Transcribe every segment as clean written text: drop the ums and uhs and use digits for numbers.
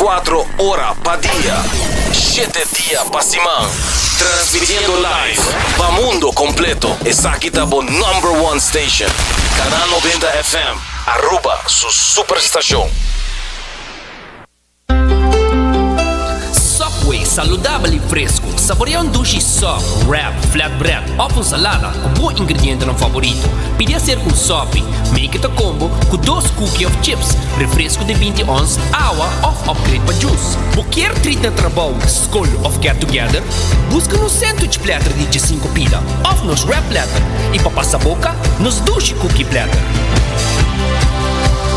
24 horas pa' día, 7 días pa' semana. Transmitiendo live pa' mundo completo. Esa aquí está por number one station. Canal 90 FM. Aruba, su superestación. Subway, saudável e fresco. Saboreia sushi soft, wrap, flatbread ou com salada com bom ingrediente no favorito. Pide a ser com sopi. Make it a combo com 2 cookies of chips, refresco de 20 ons, água ou upgrade para juice. Qualquer treat na trabalho, school ou get together, busca no sandwich platter de 5 pila ou nos wrap platter. E para passar a boca, nos sushi cookie platter.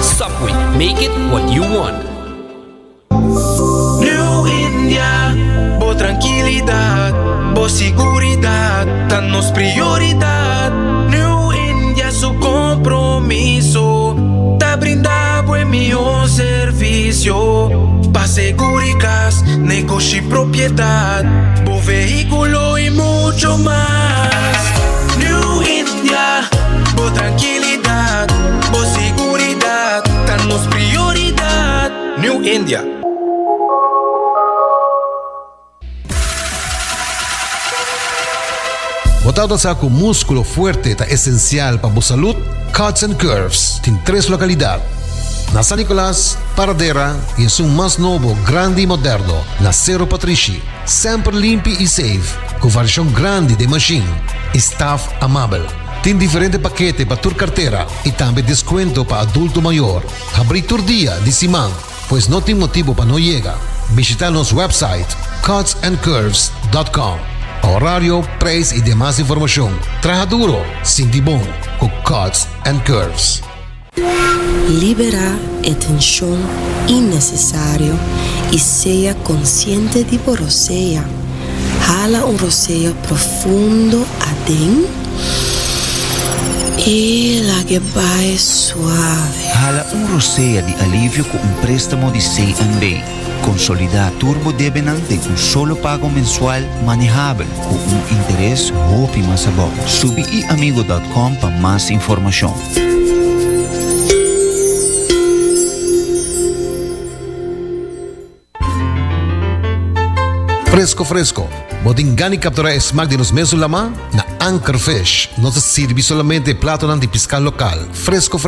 Subway, make it what you want. New India, boa tranquilidade, boa seguridade, tá nos prioridade. New India, su compromiso, tá brindar buen meu serviço. Pa seguricas, negocio y propiedad, bo vehículo y mucho más. New India, bo tranquilidad, bo seguridad, tá nos prioridad. New India. Botado sa com músculo fuerte está esencial para a saúde. Cuts and Curves tem 3 localidades. Na San Nicolás, Paradera e em um mais novo, grande e moderno, na Cerro Patrici. Sempre limpo e safe, com variação grande de machine. Staff amável. Tem diferentes paquetes para tua carteira e também desconto para adulto maior. Abrir todo dia de semana, pois não tem motivo para não chegar. Visitar nosso website cutsandcurves.com. Horário, preço e demais informação. Traja duro, sinti bom, com Cuts and Curves. Libera a tensão innecessária e seja consciente de roceia. Jala roceio profundo adentro e la que vai suave. Jala roceia de alívio com préstamo de C&B. Consolidar Turbo Debenante com solo pago mensual manejável com interés hope mais bom. Subiamigo.com para mais informação. Fresco. Bodingani capturar smack de nos mesos lama na Anchor Fish. Nos sirve solamente plato de pescar local. Fresco.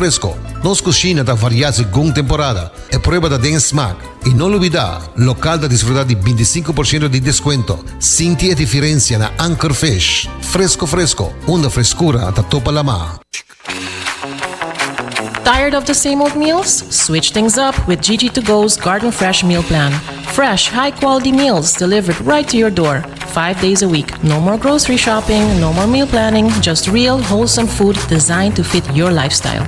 Nos cocina da variar según temporada. É prueba da den smack. E não olvidar, local da desfrutar de 25% de desconto. Sinti a diferença na Anchor Fish. Fresco. Uma frescura da topa lama. Tired of the same old meals? Switch things up with GG2Go's Garden Fresh Meal Plan. Fresh, high-quality meals delivered right to your door, 5 days a week. No more grocery shopping, no more meal planning, just real, wholesome food designed to fit your lifestyle.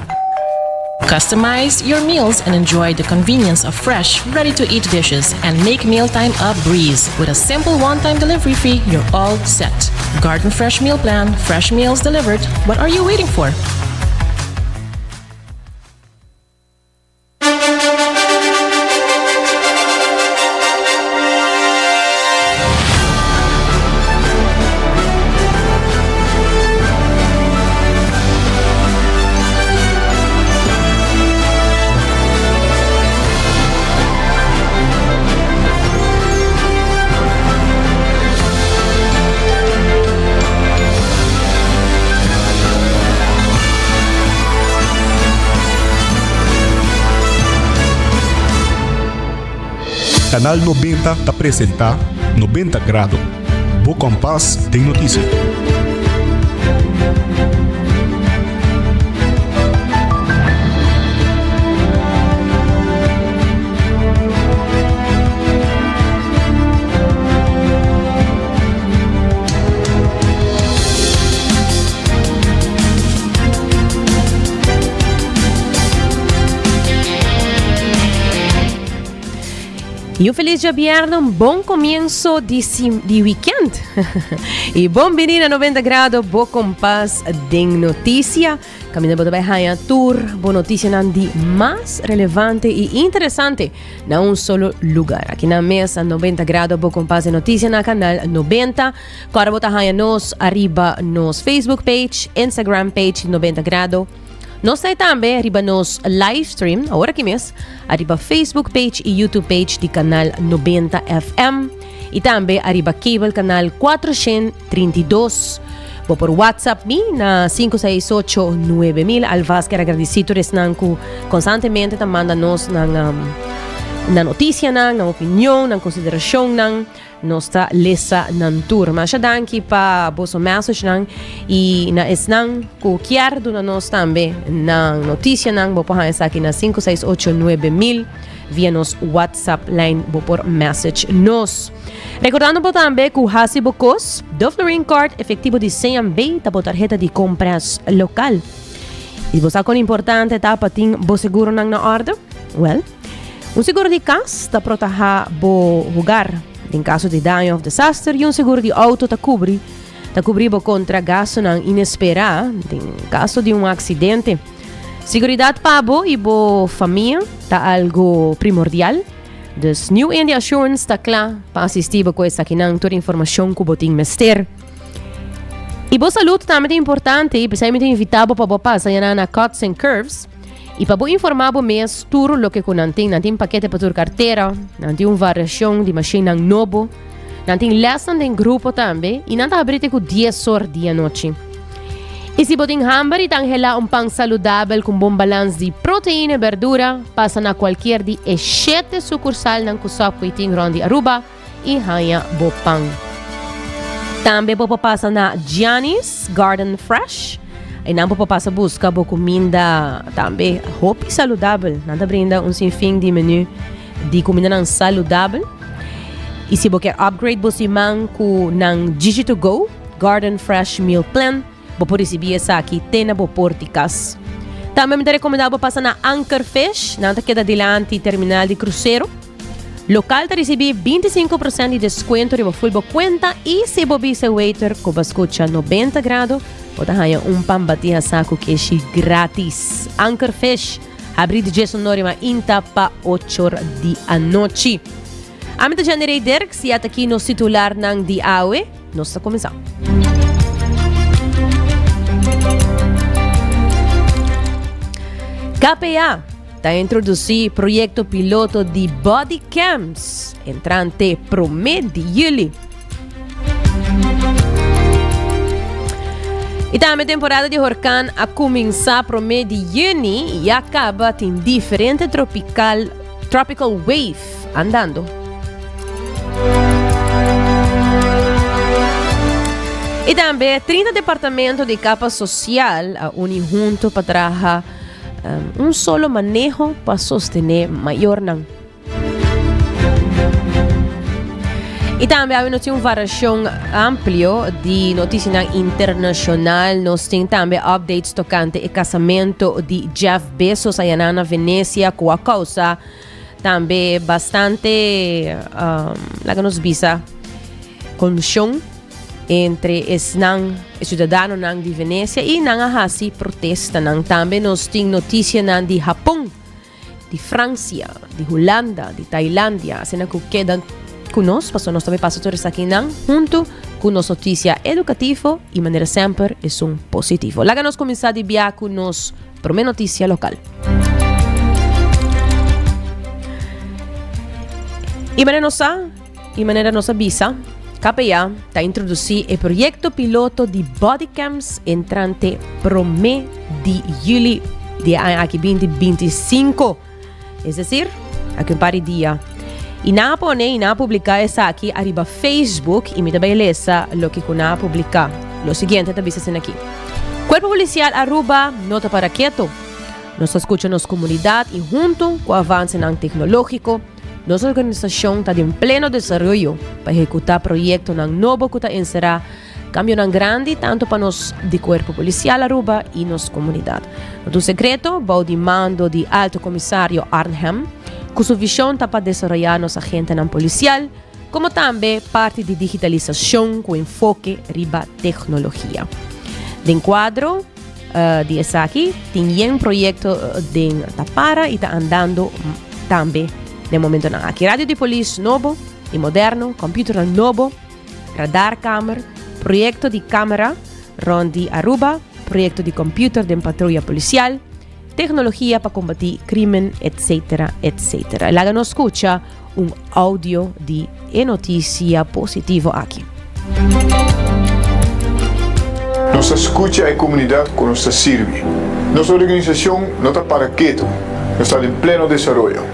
Customize your meals and enjoy the convenience of fresh, ready-to-eat dishes and make mealtime a breeze. With a simple one-time delivery fee, you're all set. Garden Fresh Meal Plan, fresh meals delivered. What are you waiting for? Canal 90 te apresenta 90 Grados. Bo Compás tem notícia. Y un feliz día viernes, un buen comienzo de weekend. Y bienvenido a 90 grados, Bo Compás de noticia. Caminando por Bahia Tour, boa notícia de mais relevante e interessante na um solo lugar. Aqui na mesa 90 grados, Bo Compás de notícia na canal 90. Agora botar nos arriba nos Facebook page, Instagram page 90 grados. Nós está também arriba nos live stream, agora que mês, arriba Facebook page e YouTube page de canal 90 FM e também arriba cable canal 432. Vou por WhatsApp mi na 568-9000. Alvas quero agradecido que constantemente manda-nos na notícia, na opinião, na consideração, nossa lesa ng tour. Masya danki pa boso message e na isnang kukiar do na nos tambe ng notícia bopohan sa akin na 568-9000 via nos WhatsApp line por message nos. Recordando po tambe que o Hasi Bocos, do Flooring Card, efetivo de 100 B, tabo tarjeta de compras local. E você sabe importante tá pating bo seguro nang na order? Well, un seguro de casa tá proteger bo lugar em caso de dano of disaster e un seguro de auto tá cobrir bo contra gasto nang inesperado em caso de acidente. Seguridade para bo e bo família tá algo primordial. Dus New India Assurance está claro para assistir com essa toda informação que botem mester. E boa saúde também é importante, e precisamente invitado para passar na Cuts and Curves e para informar mês tudo o que não tem paquete para tua carteira, não tem uma variação de machine novo, não tem lesson de grupo também e não está aberto com 10 horas dia noite. E se botem hamburger e tangela pão saudável com bom balanço de proteína e verdura, passa na qualquer de 7 sucursal ng kusap kuiting rondi Aruba e hanya bo pang. Também passa na Gianni's Garden Fresh. E não passa busca bo comida também hopi saudável. Nada brinda sinfim de menu de comida saudável. E se você quer upgrade bo simang ku ng Gigi2Go Garden Fresh Meal Plan, por receber essa aqui, tem na porticas. Também me recomendado passar na Anchor Fish, na queda delante terminal de cruzeiro. Local te receber 25% de desconto de full conta e se bobi se waiter com bascucha 90 graus, pode ganhar pambatia saco que é grátis. Anchor Fish, abrir de Jason Norima inta pa 8 horas da noite. A minha generei Dirk, se até aqui no titular ng Diawe, nós está começando. KPA está a introduzir projeto piloto de body cams entrante pro mês de julho. E também a temporada de huracão a começar pro mês de junho e acaba em diferente tropical wave andando. E também 30 departamentos de capa social a unir junto para trabalhar solo manejo para sostener maior não. E também há uma variação ampla de notícias internacional. Nós temos também updates tocante o casamento de Jeff Bezos aí na Venécia, com a causa também bastante lá que nos visa conjunção entre os cidadãos de Venécia e a hasi protesta. Também nós temos notícias de Japão, de França, de Holanda, de Tailândia. Assim que quedam conosco, porque nós também passamos todos aqui junto com nossa notícia educativa e maneira sempre é positivo. Lá que nós começamos a enviar com nossa primeira notícia local. E maneira nossa visa, KPA está a introduzir o projeto piloto de bodycams entrante pro mês de julho de aqui 2025. É decir, aqui par de dia. E na publicar essa aqui arriba Facebook e me também lesa lo que na publicar. Lo siguiente também se aqui. Cuerpo Policial Aruba nota para quieto. Nós escuchamos comunidade e junto com o avanço tecnológico, nossa organização está em pleno desenvolvimento para executar projetos novos que encerrar cambio grande tanto para nós de Cuerpo Policial Aruba e nossa comunidade. No secreto, o demando de Alto Comissário Arnhem, cuja visão está para desenvolver nossa agente policial, como também parte de digitalização com enfoque riba tecnologia. De enquadro de essa aqui, tem projeto de Tapara e está andando também de momento não. Aqui rádio de polícia novo e moderno, computer novo, radar câmera, projeto de câmera Rondi Aruba, projeto de computer de patrulha policial, tecnología para combatir crimen, etcétera, etcétera. Laga nos escucha un audio de noticia positivo aquí. Nossa escuta a comunidade que nos sirve. Nossa organização não está para quieto, está em pleno desenvolvimento.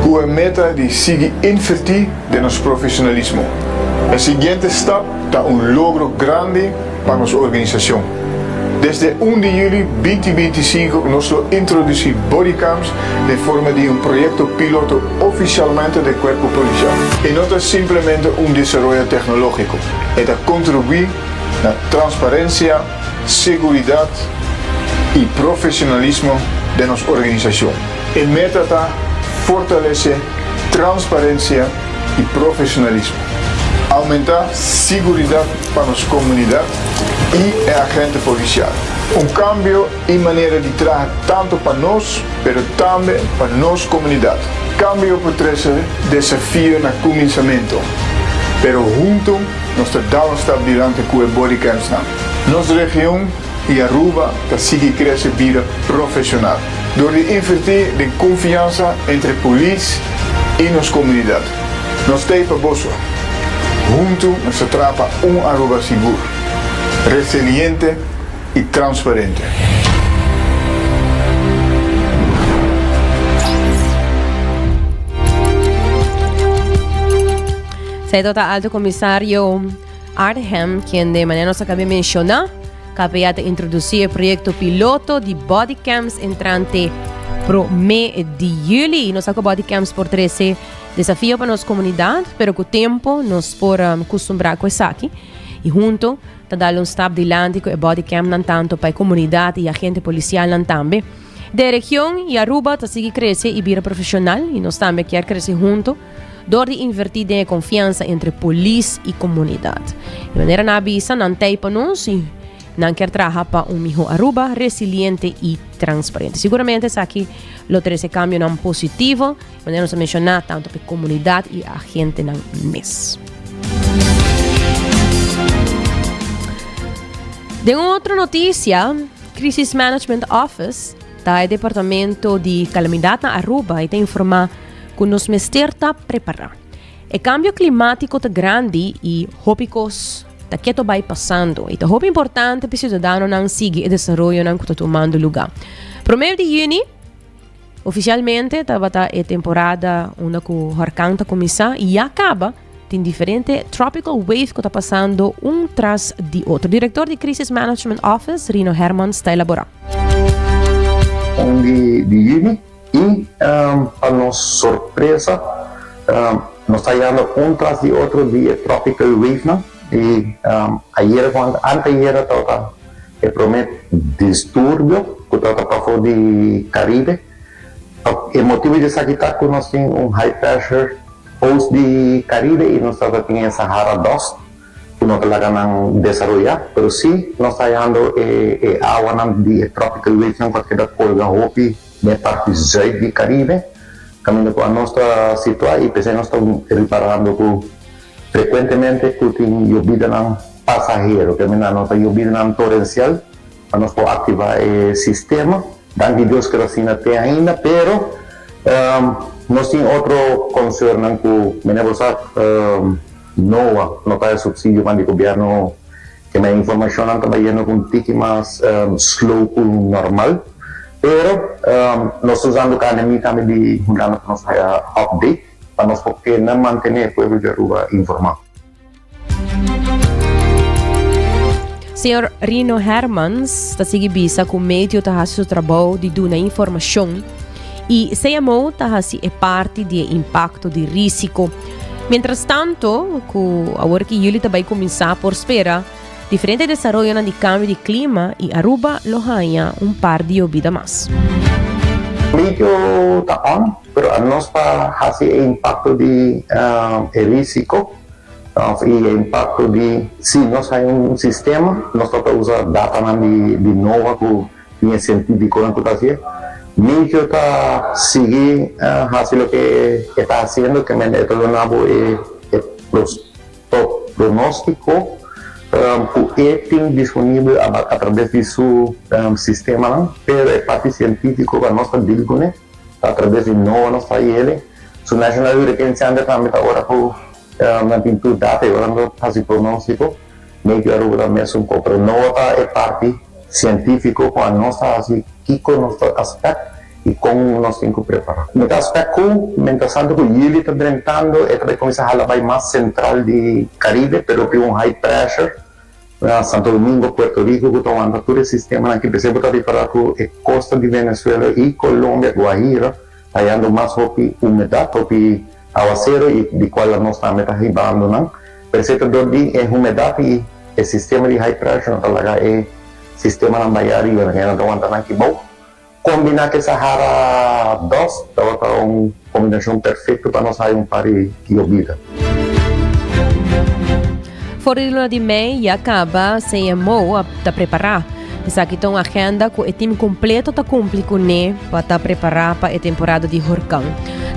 Com a meta de seguir invertir de nosso profissionalismo. O seguinte step está logro grande para nossa organização. Desde 1 de julho 2025, nós introduzimos bodycams de forma de projeto piloto oficialmente do Corpo Policial. E não é simplesmente desenvolvimento tecnológico, é contribuir na transparência, segurança e profissionalismo de nossa organização. A meta está fortalecer transparência e profissionalismo, aumentar segurança para nossa comunidade e a agente policial. Cambio em maneira de trabalhar tanto para nós, mas também para nossa comunidade. Cambio por três desafio no começamento, mas junto nós damos estabilidade com o bodycams. Nossa região e Aruba sigue crescer vida profissional. Door de invertir de confiança entre polícia e nossa comunidade. Nós temos para Bosso. Junto nós trapa Aruba seguro, resiliente e transparente. Sei Alto Comissário Arnhem, quien de manera nos acaba de mencionar, que ha introducido el proyecto piloto de bodycams entrante pro mes de julio y nos sacó bodycams por 13 desafío para nuestra comunidad, pero con tiempo nos por acostumbrar con eso aquí y junto a darle un step adelante con el bodycam no tanto para la comunidad y agente policial no también. De región y Aruba sigue creciendo y vida profesional y nos también quiere crecer junto. Door de invertir de confiança entre polícia e comunidade. De maneira na avisa, não tem para nós e não quer trabalhar para melhor Aruba, resiliente e transparente. Seguramente, isso aqui, lo esse cambio não positivo, de maneira nos mencionar tanto para a comunidade e a gente não mês. De outra notícia, Crisis Management Office, o Departamento de Calamidade na Aruba, e tem informado que nos está preparado. O cambio climático está grande e hópicos está quieto vai passando. E é muito importante para o cidadão não seguir o desenvolvimento que está tomando lugar. Para o mês de junho, oficialmente, estava a temporada onde o huracão está começando e acaba. Tem diferente tropical wave que está passando tras de outro. O diretor de Crisis Management Office, Rino Hermans, está elaborando. De junho. E, para nossa surpresa, nós está indo tras de outro dia Tropical Wave, né? E anteayer estava promete distúrbio, que estava para fora de Caribe. O motivo de isso que nós temos high pressure post de Caribe e nós estava tendo Sahara 2, que nós estamos desenvolver, mas sim, nós está indo a água de Tropical Wave, não pode quedar colga hopi de parte zuid de Caribe, caminhando com a nossa situação e pensei nós estamos reparando que frequentemente que tem llovida não passageiro, que não tem llovida não torrencial, para nós poder ativar o sistema. Danke Deus que assim não tem ainda, pero nós temos outro concern que menemos não está subsídio do governo, que a informação não está indo com um tique mais slow que normal. Pero nós usando a academia também de mudar nossa update para nós poder manter o povo de Aruba informado. Senhor Rino Hermans está seguindo bisa com o meio de seu trabalho de dar informação e se amou é parte do impacto de risco. Mientras tanto, agora que Yuli vai começar por esperar diferente desarrollo de cambio de clima y Aruba lo haya par de llovida más. Medio está on, pero nos hace impacto de risco y impacto de si nos hay sistema, nos toca usar data de nova que tiene científico en computación. Medio está sigue hace lo que está haciendo que me determinado el pronóstico que tem disponível através de seu sistema, pero é parte científico para nós dilgo, através de nós ele. Su National Hurricane Center também agora por na pintura data, agora não faz pronóstico, meio que agora mesmo pouco, pero nota é parte científico para nós assim que com nosso aspecto e como nós temos que preparar. No aspecto, mientras tanto, o ele está drentando, vai começar a lavar mais central de Caribe, pero com um high pressure, Santo Domingo, Puerto Rico, que tomando todo o sistema aqui, por exemplo, está preparado com a costa de Venezuela e Colômbia, Guajira, hallando mais umidade, aguacero, e de qual nós também está arribando, não? Por exemplo, de umidade e o sistema de high pressure, talaga é sistema ng bayari, na kaya natawantan ng kibaw. Combinar que Sahara 2, ito ang kombinasyon perfecto para nós sair pari llovida. Forilo de May e acaba CMO a preparar. Essa aqui tem agenda com o time completo tá cumprir com né para preparar para a temporada de huracão.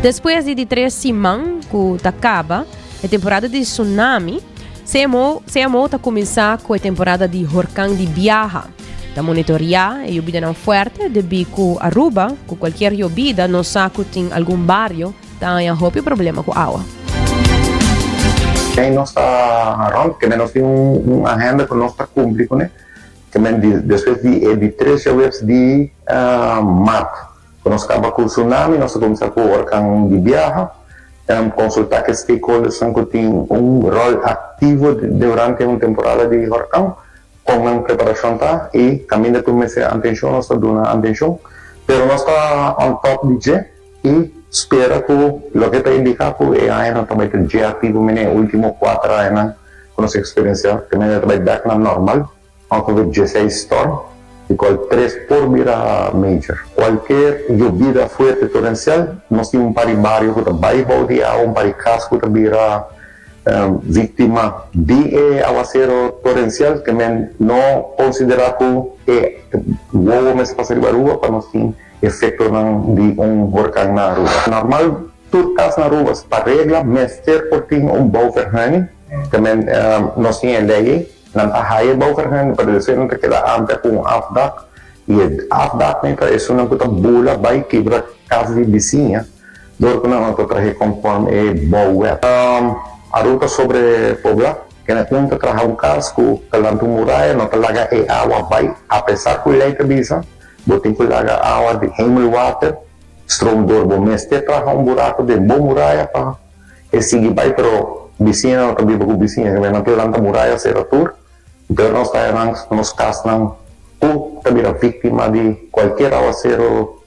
Depois de 3 semanas que acaba a temporada de tsunami, CMO tá começar com a temporada de huracão de Biaha. Tá monitorear a llovida não forte, devido que Aruba, com qualquer llovida, não sabe que tem algum barrio, tá em algum problema com água. Quem nós está around, que nós temos uma agenda que nós está cumprindo, né? Que depois de 3 meses de março, quando nós acaba com o tsunami, nós começamos com o huracão de Biaha, consultar que stakeholders que têm rol ativo durante uma temporada de huracão, com a preparação tá e caminho de meses atenção, nós está dando atenção, pero nós está on top de G e espera que o que está indicado é ainda também que G ativo no último 4 anos com nossa experiência, que também vai back na normal, aunque o G6 storm, e qual 3 por vira major. Qualquer llovida forte torrencial, nós temos par de barrio que vai baldear, par de casco que vira vítima de aguacero torrencial, que não considera que o mês passado de Aruba para nós ter efeito de huracão na Aruba. Normal, tudo caso na Aruba, para regra, mestre por ter buffer, também nós temos lei, não há buffer, para dizer não queda ampla com afdak, e afdak é uma coisa boa, vai quebrar casa de vizinha, do que não trazer conforme boa. A ruta sobre Pobla, que na punta traja casco, calanto muralha, não talaga água vai, apesar que o leite bisa, botem que laga água de Hemmelwater, Stromdor, mestre traja buraco de boa muralha para seguir vai, pero vizinha não também com vizinha, que não tem muralha ser atur, então nós estamos nos casos que também a vítima de qualquer aguacero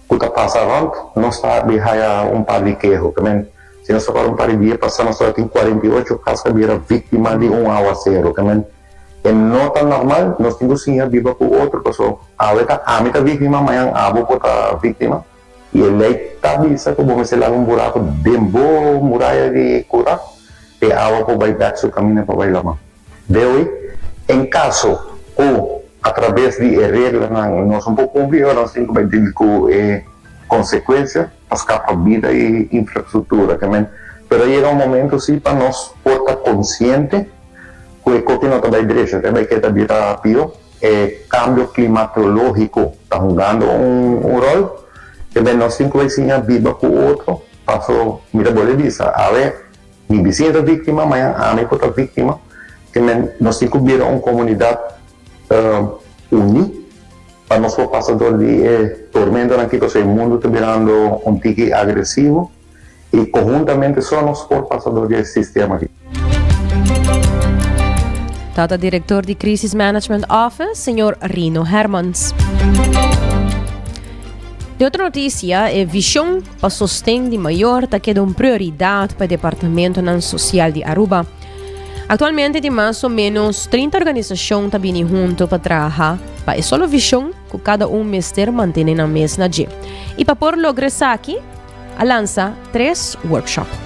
que está passando, nós está behind par de queijo, também. Se nós agora par de dia passamos só tem 48 casos que vira vítima de aguacero, que é não tão normal, nós temos sim a viva com outra pessoa. A meta vítima, amanhã a avó está vítima, e ele está vista que vamos lá buraco de boa muralha de cura, e a avó vai dar seu caminho para vai lá. Daí, em caso ou através de regras, nós um pouco complicado, nós temos que ver com consequência, para a vida e infraestrutura também. Mas chega momento sim para nós estar consciente que o que não está direito, também que está vira pior, cambio climatológico está jogando rol, também nós temos que ensinar viva com o outro, passou, mira, bolivisa, a ver, minha vizinha é vítima, amanhã a minha outra vítima, também nós temos que virar uma comunidade unida, para nosso passador de tormenta aqui, que o mundo está virando tique agressivo e conjuntamente somos por passador desse sistema aqui. Tata diretor de Crisis Management Office, Sr. Rino Hermans. De outra notícia, a visão para sostém de maior está queda uma prioridade para o Departamento Social de Aruba. Atualmente, tem mais ou menos 30 organizações que estão junto para trabalhar para a só visão que cada mestre mantém na mesma dia. E para por lograr aqui, a lança 3 workshops.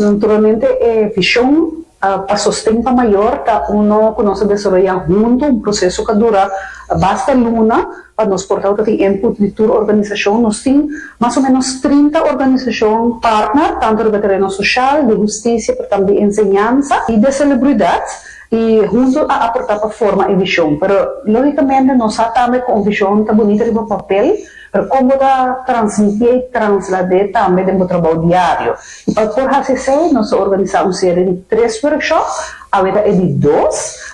Naturalmente, a visão para sustento maior, uno que nós desenvolvemos junto, um processo que dura bastante luna, para nos portar o input de toda organização. Nós temos mais ou menos 30 organizações partner, tanto de terreno social, de justiça, de enseñanza e de celebridade. E junto a aportar para forma e visão. Pero, logicamente, nós também com visão tá bonita de papel, pero como da transmitir e transladar também de meu trabalho diário. E para por fazer nós organizamos uma série de 3 workshops, agora é de 2.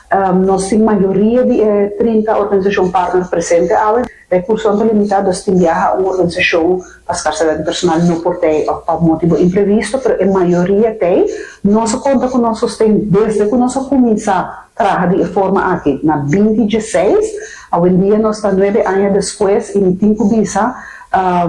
Nós temos maioria de 30 organizações partners presentes agora. Recursos limitados têm viajar a uma organização para escassez de personal não por ter por motivo imprevisto, mas a maioria tem. Nós conta com nossos tem desde que nós começamos a trabalhar de forma aqui na 2016, hoje em dia nós estamos 9 anos depois e tempo visa a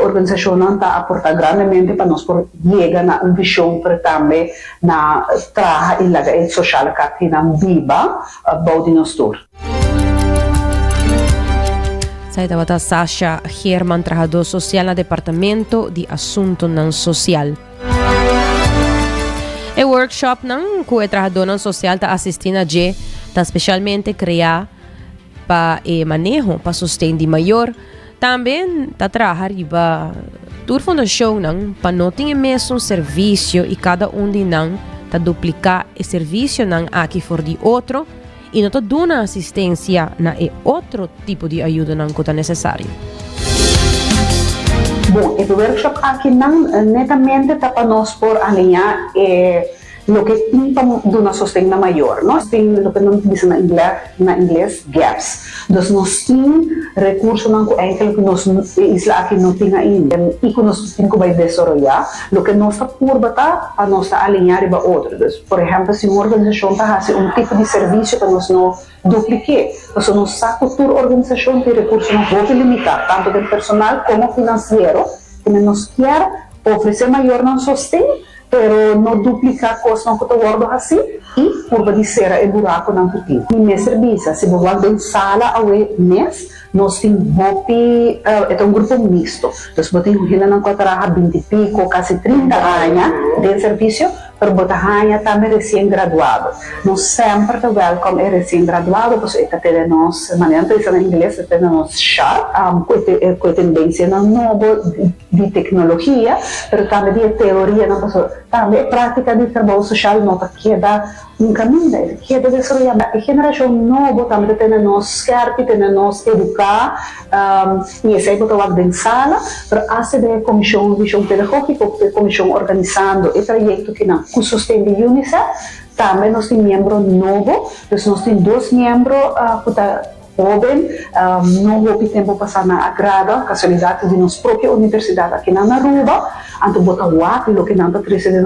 organização está aportando grandemente para nós por chegar a uma visão para também na trabalhar e lagar social que aqui na viva bauti nos tour. Saya tawata Sasha Herman, trabajador social no Departamento de Assunto Não Social. O workshop não que o trabajador não social está assistindo a está especialmente criado para o manejo, para sustentar de maior. Também está trabalhando para a fundação para não ter mesmo serviço e cada de nós está duplicar o serviço aqui for de outro. E não dá uma assistência na outro tipo de ajuda que é necessário. Bom, o workshop aqui não netamente está para nós por alinhar o que tem para uma sustentação maior. Nós temos o que nós dizemos na inglês gaps. Então, nós temos recursos que nós isla aqui não temos ainda e que nós temos que desenvolver. O que nós curva está para nós alinhar para outros. Por exemplo, se uma organização está fazendo tipo de serviço para nós não duplicar, então nós sacamos toda organização de recursos muito limitados, tanto de personal como financeiro, que nós quer oferecer maior não sustento, pero não duplicar costos não que eu guardo assim e curva de cera e buraco não que tem. E meu serviço, se você vai em sala ao mês, nós temos um grupo misto. Então, você tem gente que trabalha 20 e pico, quase 30 anos de serviço, pero botahanya também recém-graduado. Nós sempre te welcome recém-graduado, porque está tendo nós, maneira em inglês, está tendo nós sharp, com tendência nova de tecnologia, pero também de teoria, também prática de trabalho social, nota que dá caminho, que dá desenvolver. A geração nova também tem nós scarpe, tem nós educar, e esse aí botar lá em sala, pero hace de comissão pedagógica, comissão organizando e projeto que não com sustento de UNICEF, também nós temos membro novo, então nós temos 2 membros que estão jovens, não vou tempo passar na agrada, casualidade de nossa própria universidade aqui na Aruba, então botar o que não está trazendo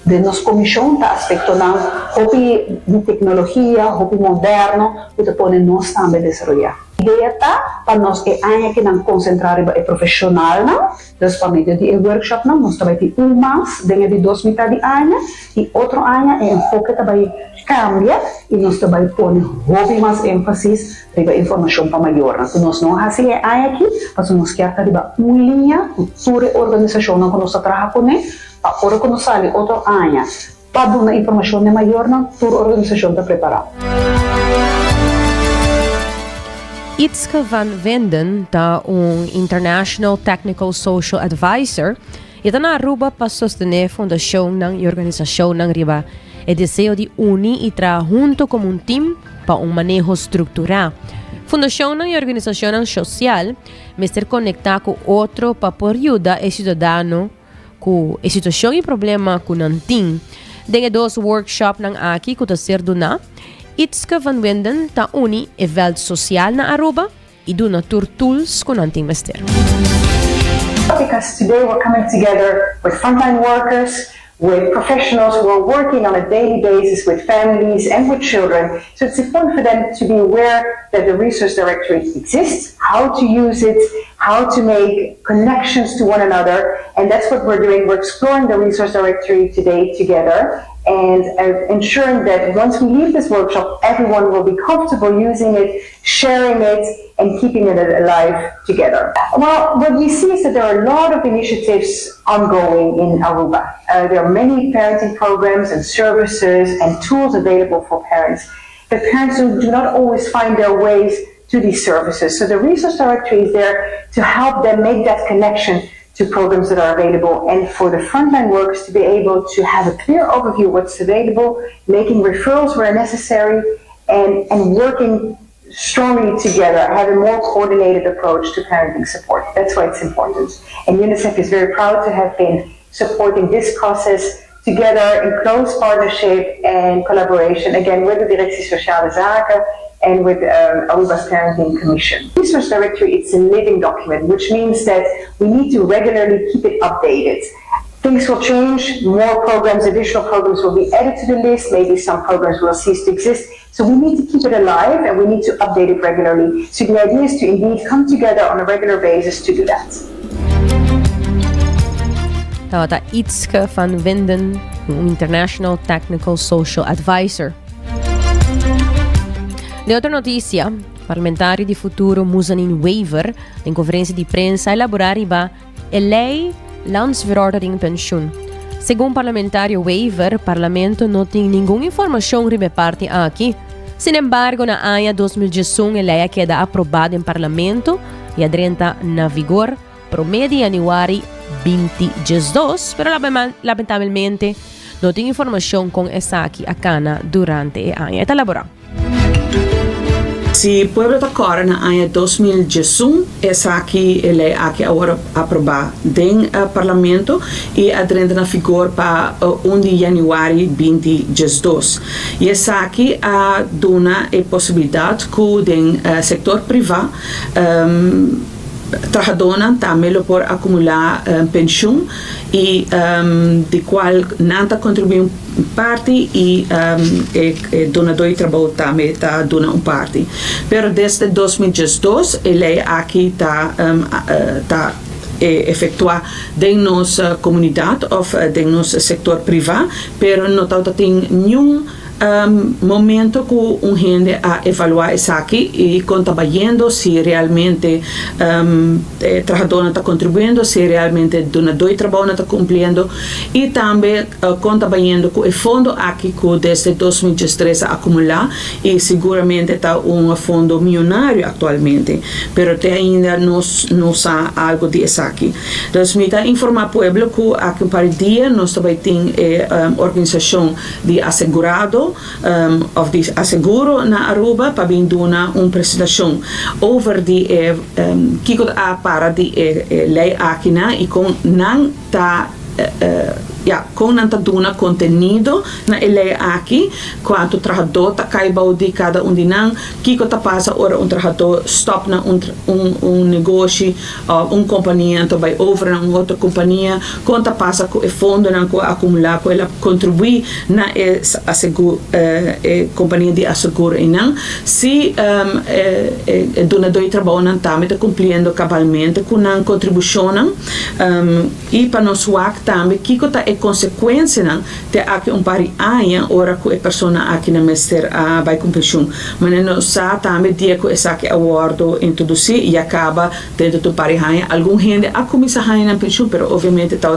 de nossa comissão, tá aspecto não, hobby de tecnologia, hobby moderno, que te põe nós também desenvolver. A ideia está para nós que ainda que não concentrar em profissional, não, então para meio de workshop não, nós também temos mais dentro de 2 metades de ano e outro ano é enfoque também cambia e nós também põe hobby mais ênfase para informação para maior. Então nós não fazemos aqui, mas nós queremos ter uma linha, toda organização que nós trabalhamos com ele, para hora que nós saímos outro ano, para dar uma informação maior, toda organização está preparada. Itzke van Wenden, International Technical Social Advisor, está na Aruba para sostener a fundação e organização ng riba. O desejo de unir e trabalhar junto como um time para manejo estruturado. Fundação e organização social, mas ser conectado com outro para por ajudar o cidadão com a situação e problema que não tem. Dengue 2 workshops aqui que está ser donar. Itzke van Wenden ta uni e veld social na Aruba e do natur tools con anti-invester. Because today we're coming together with frontline workers, with professionals who are working on a daily basis with families and with children. So it's important for them to be aware that the Resource Directory exists, how to use it, how to make connections to one another. And that's what we're doing. We're exploring the Resource Directory today together and ensuring that once we leave this workshop, everyone will be comfortable using it, sharing it, and keeping it alive together. Well, what we see is that there are a lot of initiatives ongoing in Aruba. There are many parenting programs and services and tools available for parents. But parents do not always find their ways to these services. So the resource directory is there to help them make that connection to programs that are available, and for the frontline workers to be able to have a clear overview of what's available, making referrals where necessary, and working strongly together, have a more coordinated approach to parenting support. That's why it's important. And UNICEF is very proud to have been supporting this process together in close partnership and collaboration, again, with the Directie Sociale Zaken and with Aruba's Parenting Commission. Resource Directory, it's a living document, which means that we need to regularly keep it updated. Things will change, more programs, additional programs will be added to the list, maybe some programs will cease to exist. So we need to keep it alive and we need to update it regularly. So the idea is to indeed come together on a regular basis to do that. Dat iets van Winden, een International Technical Social Advisor. De otra noticia, parlamentario di futuro Muzanin Wever, in conferentie di prensa, elaborariba a lei landsverordening pensioen. Según parlamentario Wever, parlamento no tem nenhuma informação sobre parte aqui. Sin embargo, na AIA 2021, a lei queda aprovada em parlamento e adrenta na vigor promedio januari 2022, pero lamentavelmente não tem informação com essa aqui a cana durante a AIA. Está elaborado. Se o pueblo está agora na AIA 2021, essa aqui é aqui agora aprovada em parlamento e adrenda na vigor para 1 de januari 2022. E essa aqui dona a possibilidade que o setor privado trabalhadores também por acumular pensão e de qual nanta contribui parte e donador de trabalho também está dando parte. Pero desde 2012 ele aqui está efetuar de nossa comunidade ou de nosso setor privado, pero não tem nenhum momento que gente a evaluar isso aqui e trabalhando se realmente trabalhador está contribuindo, se realmente donador de trabalho está cumprindo e também trabalhando com o fundo aqui que desde 2013 acumular e seguramente está fundo milionário atualmente, pero ainda não sabe algo disso aqui. Então, me dá informar ao povo que aqui para o dia nós também temos organização de assegurado of die asseguro na Aruba para vir dar uma apresentação over die kiko para die lei aqui na e com não tá com não duna conteúdo na lei aqui quanto trabalhador tá caibau de cada de não kiko tá passa ora trabalhador stop na negócio companhia então vai over na outra companhia quanto passa com o fundo não com acumular com ela contribuir na companhia de asseguro e não se donador de trabalho não tá cumprindo cabalmente com não contribuição e para nós também kiko tá consequência não te aqui pari aia ora que a pessoa aqui na mestre vai com pension mas não sabe também dia que essa que awardo introduzir e acaba dentro do pari aia algum gente a começar a na pension pero obviamente tá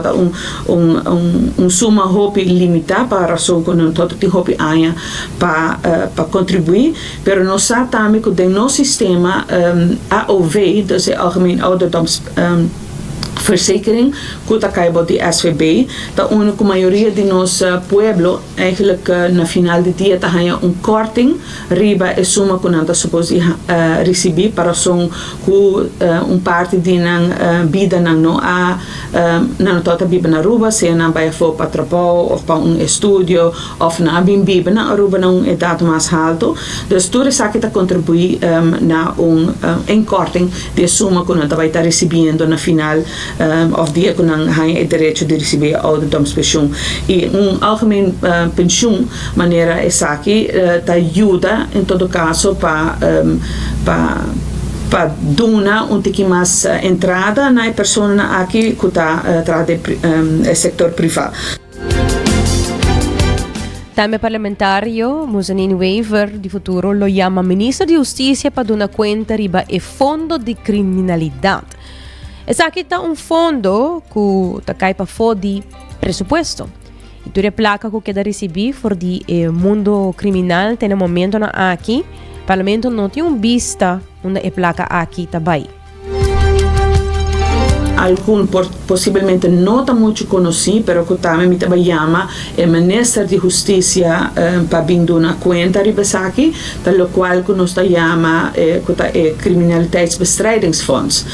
suma hope limitada para razão que não todo tem hope aia para contribuir pero não sabe também que o nosso sistema AOV dus algemeen ouderdoms verzekering, que está caibo de SVB, da única maioria de nosso pueblo, eigenlijk na final de dia tá corting, riba é suma que não está suposto receber para som que parte de vida não não tota biba na Aruba, se não vai for para trabalho ou para estúdio ou na biba na Aruba na idade mais alto, dus tudo isso aqui está contribuir na corting de suma que não está vai estar recebendo na final of dia que não tem o direito de receber ouderdomspensioen e algemeen pensioen maneira essa aqui ajuda em todo caso para dar pouquinho mais entrada na pessoa aqui que está atrás do setor privado. Também parlamentario Muzanin Wever di futuro lo chama ministro di Justiça para dar conta riba e fondo de criminalidade. Esse aqui está fundo que está cai para fora de presupuesto. E toda a placa que quer receber for de mundo criminal tem no momento aqui. O parlamento não tem vista, onde é placa aqui também. Algum possivelmente não está muito conhecido, mas que também me chama o Ministério de Justiça para vir uma conta aqui, pelo qual que nós chama Criminaliteitsbestrijdingsfonds.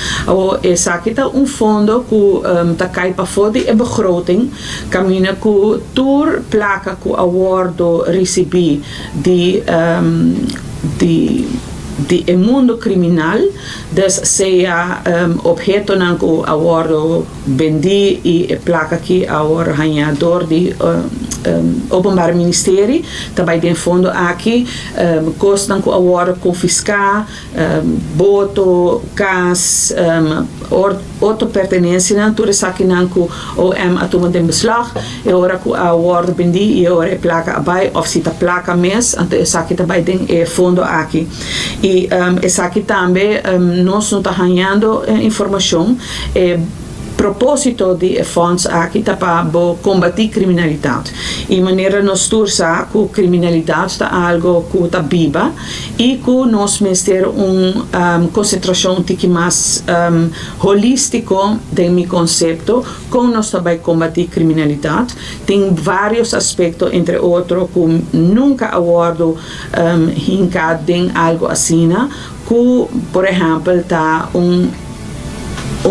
Esse aqui está fundo que está cai para fora de begroting, caminha que tour placa que awardo recebi de mundo criminal, dus seja objeto ng awardo bendi e placa que award ganhador de openbaar ministerie, daarbij den fundo aqui kosten ng award confiscar, boto, cas, auto pertenência na tudo isso aqui ng OM atoma den beslag, e ora que award bendi e ora placa abai of sita placa mes, ante isso aqui daarbij den fundo aqui. E essa aqui também nós não está ganhando informação propósito de fundos aqui está para combater criminalidade. E maneira nós torça que criminalidade está algo que está viva e que nós ter concentração que mais holístico de meu conceito com nós também combater criminalidade. Tem vários aspectos, entre outros, que nunca abordo hincado em algo assim, que, por exemplo, está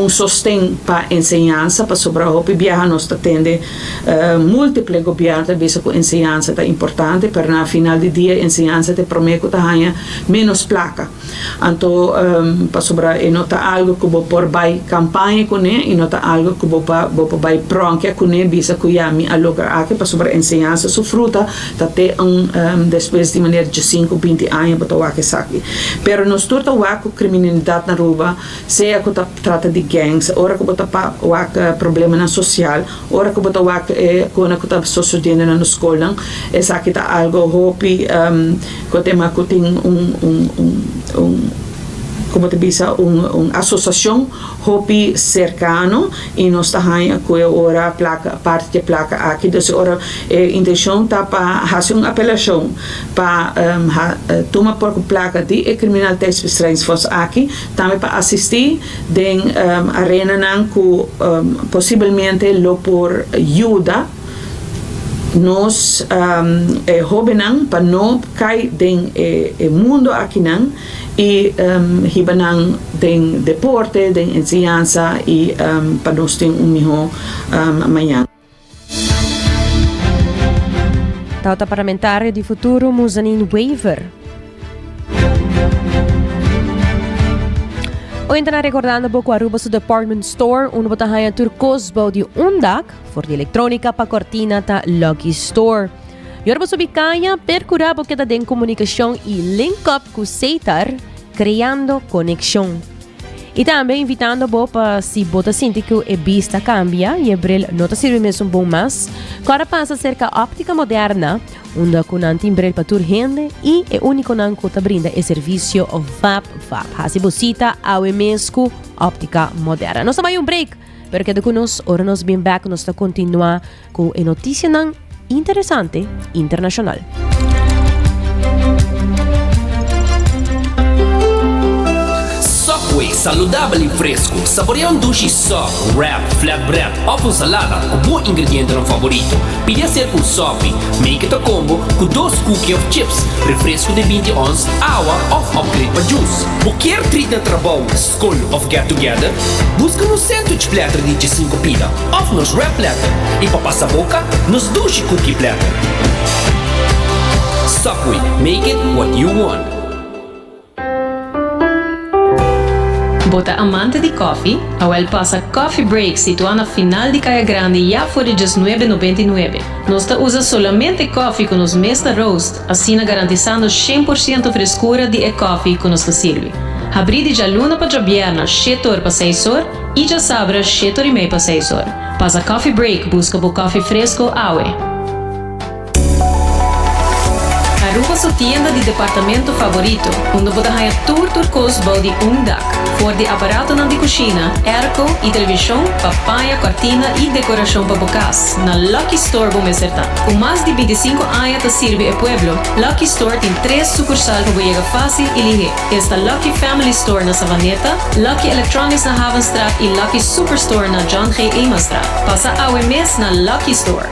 sostém para ensinança, para sobre a roupa viajar, nós atende múltiplos governos, talvez a ensinança é importante, mas no final do dia, a ensinança te promete que tenha menos placa. Então, para sobre a nota algo que vou por vai campanha com ele, e nota algo que vou vai pronca com ele, bisa que já me aluga aqui, para sobre a ensinança, sua fruta, até depois de maneira de 5, 20 anos, para o que sabe. Pero nós turta o criminalidade na rua, seja que trata de gangs, ora que bota pa problema na social, ora que bota quando que tá sucedendo na escola, essa aqui tá algo hopi que tem como te diz, associação hopi cercano e nós está ganha que ora placa parte de placa aqui, então ora intenção tá para fazer uma apelação para tomar por placa de criminaliteitsbestrijdingsfonds aqui, também para assistir den arena nan que possivelmente lo por ajuda nós hobenang para não cair den mundo aqui nan e hibanang den deporte, den ensinança e para nós ter melhor amanhã. Tauta parlamentário de futuro Muzanin Waiver. O entrar recordando pouco a Aruba su department store, uno bota haya turcosbo de undak, for de eletrônica pa cortina ta Lucky Store. Yorba subicaya percura porque da den comunicação e link up com Seitar, criando conexão. E também invitando para se bota síntico e vista cambia e ebrel nota sirve mesmo bom mas, agora passa cerca óptica moderna, onde com antimbrel para tur rende e é único nan que brinda o serviço VAP. Hasi bocita ao mesco óptica moderna. Nós também break, pero que de nós, ora nós bem back, nós está continuar com a notícia nan interessante internacional. Subway, saudável e fresco. Saboreia dushi soft, wrap, flatbread ou com salada com bom ingrediente no favorito. Pide a ser com sopi, make it a combo com 2 cookies of chips, refresco de 20 ons, água ou upgrade para juice. Qualquer treat na trabalho, school of get together, busca no sandwich platter de 5 pida, ou nos wrap platter. E para passar a boca, nos dushi cookie platter. Subway, make it what you want. Bota amante de coffee, Awel passa Coffee Break situado na final de Caia Grande já por $19,99. Nós usa solamente coffee com os Mesta Roast, assim garantizando 100% frescura de coffee que nos serve. Abrir de luna para Jabiana, 7 horas para 6 horas, e já sabra 7 horas e meia para 6 horas. Passa Coffee Break, busca por coffee fresco, Awe. Aruba su tienda de departamento favorito, onde você ganha tour cost de dak. Voor de aparato de cocina, airco e televisão, papaya, cortina e decoração para bocas. Na Lucky Store vamos acertar. Com mais de 25 anos de sirve e pueblo, Lucky Store tem 3 sucursais para chegar fácil e ligeiro. Esta Lucky Family Store na Savaneta, Lucky Electronics na Havenstraat e Lucky Superstore na John G. Emanstraat. Passa ao mês na Lucky Store.